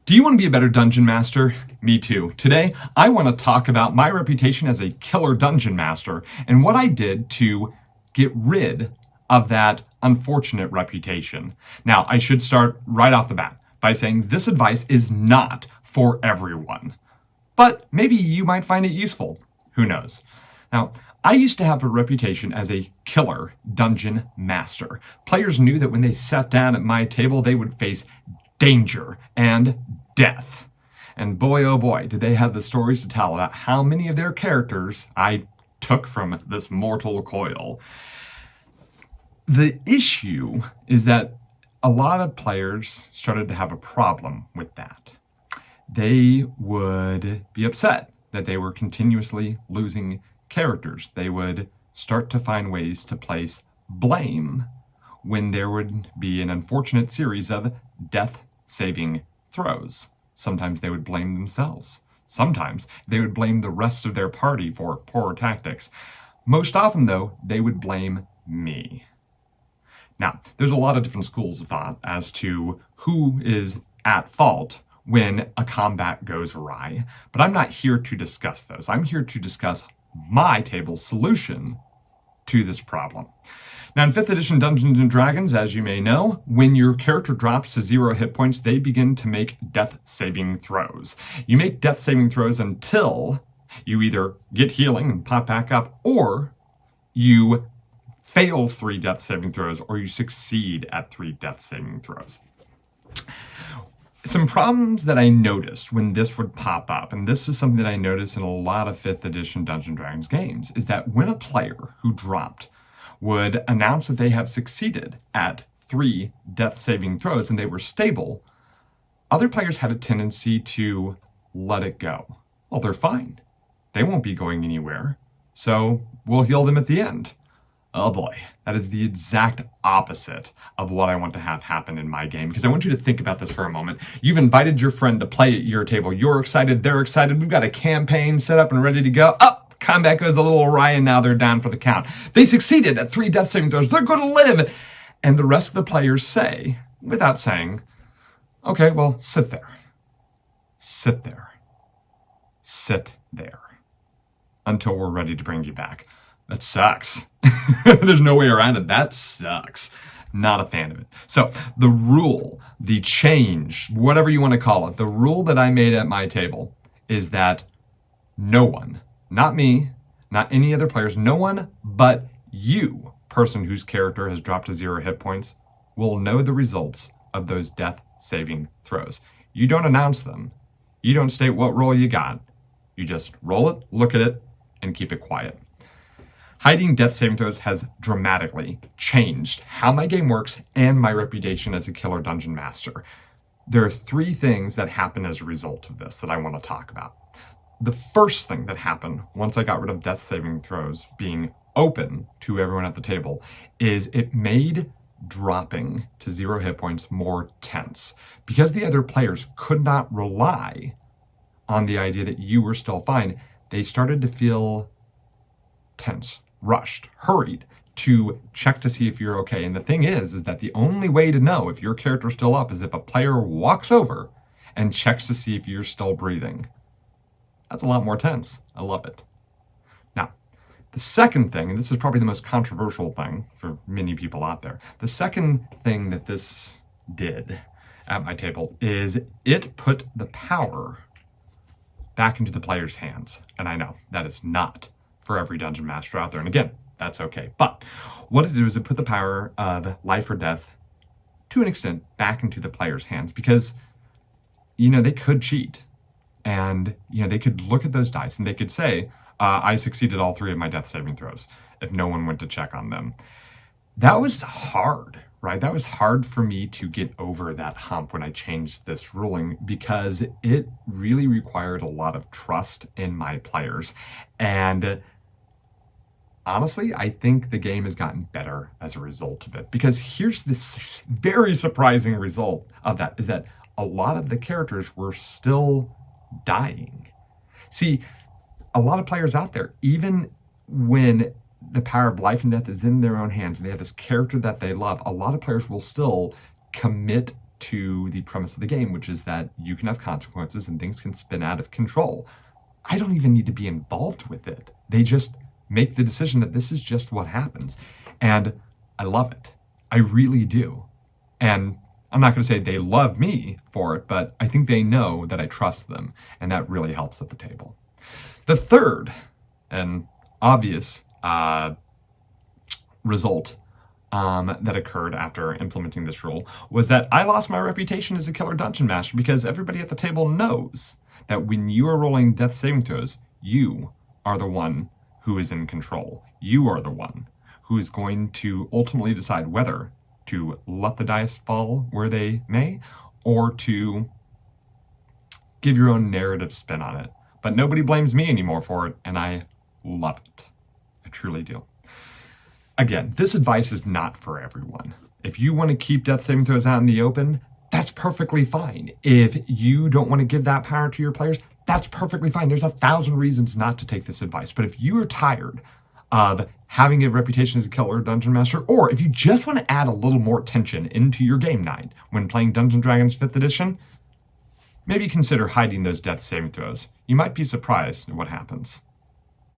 Do you want to be a better dungeon master? Me too. Today, I want to talk about my reputation as a killer dungeon master and what I did to get rid of that unfortunate reputation. Now, I should start right off the bat by saying this advice is not for everyone, but maybe you might find it useful. Who knows? Now, I used to have a reputation as a killer dungeon master. Players knew that when they sat down at my table, they would face danger and death. And boy, oh boy, did they have the stories to tell about how many of their characters I took from this mortal coil. The issue is that a lot of players started to have a problem with that. They would be upset that they were continuously losing characters. They would start to find ways to place blame when there would be an unfortunate series of death-saving throws. Sometimes they would blame themselves. Sometimes they would blame the rest of their party for poor tactics. Most often, though, they would blame me. Now, there's a lot of different schools of thought as to who is at fault when a combat goes awry, but I'm not here to discuss those. I'm here to discuss my table's solution to this problem. Now, in 5th edition Dungeons & Dragons, as you may know, when your character drops to 0 hit points, they begin to make death-saving throws. You make death-saving throws until you either get healing and pop back up, or you fail 3 death-saving throws, or you succeed at 3 death-saving throws. Some problems that I noticed when this would pop up, and this is something that I noticed in a lot of 5th edition Dungeons & Dragons games, is that when a player who dropped would announce that they have succeeded at 3 death-saving throws and they were stable, other players had a tendency to let it go. Well, they're fine. They won't be going anywhere, so we'll heal them at the end. Oh boy, that is the exact opposite of what I want to have happen in my game, because I want you to think about this for a moment. You've invited your friend to play at your table. You're excited, they're excited. We've got a campaign set up and ready to go. Combat goes a little awry, and now they're down for the count. They succeeded at 3 death-saving throws. They're going to live. And the rest of the players say, without saying, okay, well, sit there. Sit there. Sit there. Until we're ready to bring you back. That sucks. There's no way around it. That sucks. Not a fan of it. So the rule, the change, whatever you want to call it, the rule that I made at my table is that no one, not me, not any other players, no one but you, person whose character has dropped to 0 hit points, will know the results of those death-saving throws. You don't announce them. You don't state what roll you got. You just roll it, look at it, and keep it quiet. Hiding death-saving throws has dramatically changed how my game works and my reputation as a killer dungeon master. There are 3 things that happen as a result of this that I want to talk about. The first thing that happened once I got rid of death-saving throws being open to everyone at the table is it made dropping to 0 hit points more tense. Because the other players could not rely on the idea that you were still fine, they started to feel tense, rushed, hurried to check to see if you're okay. And the thing is that the only way to know if your character's still up is if a player walks over and checks to see if you're still breathing. That's a lot more tense. I love it. Now, the second thing, and this is probably the most controversial thing for many people out there, the second thing that this did at my table is it put the power back into the player's hands. And I know that is not for every dungeon master out there. And again, that's okay. But what it did was it put the power of life or death, to an extent, back into the player's hands, because, they could cheat. And, they could look at those dice and they could say, I succeeded all 3 of my death-saving throws if no one went to check on them. That was hard, right? That was hard for me to get over that hump when I changed this ruling, because it really required a lot of trust in my players. And honestly, I think the game has gotten better as a result of it, because here's this very surprising result of that, is that a lot of the characters were still dying. See, a lot of players out there, even when the power of life and death is in their own hands and they have this character that they love, a lot of players will still commit to the premise of the game, which is that you can have consequences and things can spin out of control. I don't even need to be involved with it. They just make the decision that this is just what happens. And I love it. I really do. And I'm not going to say they love me for it, but I think they know that I trust them, and that really helps at the table. The third and obvious result that occurred after implementing this rule was that I lost my reputation as a killer dungeon master, because everybody at the table knows that when you are rolling death saving throws, you are the one who is in control. You are the one who is going to ultimately decide whether to let the dice fall where they may, or to give your own narrative spin on it. But nobody blames me anymore for it, and I love it. I truly do. Again, this advice is not for everyone. If you want to keep death saving throws out in the open, that's perfectly fine. If you don't want to give that power to your players, that's perfectly fine. There's 1,000 reasons not to take this advice. But if you are tired of having a reputation as a killer dungeon master, or if you just want to add a little more tension into your game night when playing Dungeons & Dragons 5th edition, maybe consider hiding those death saving throws. You might be surprised at what happens.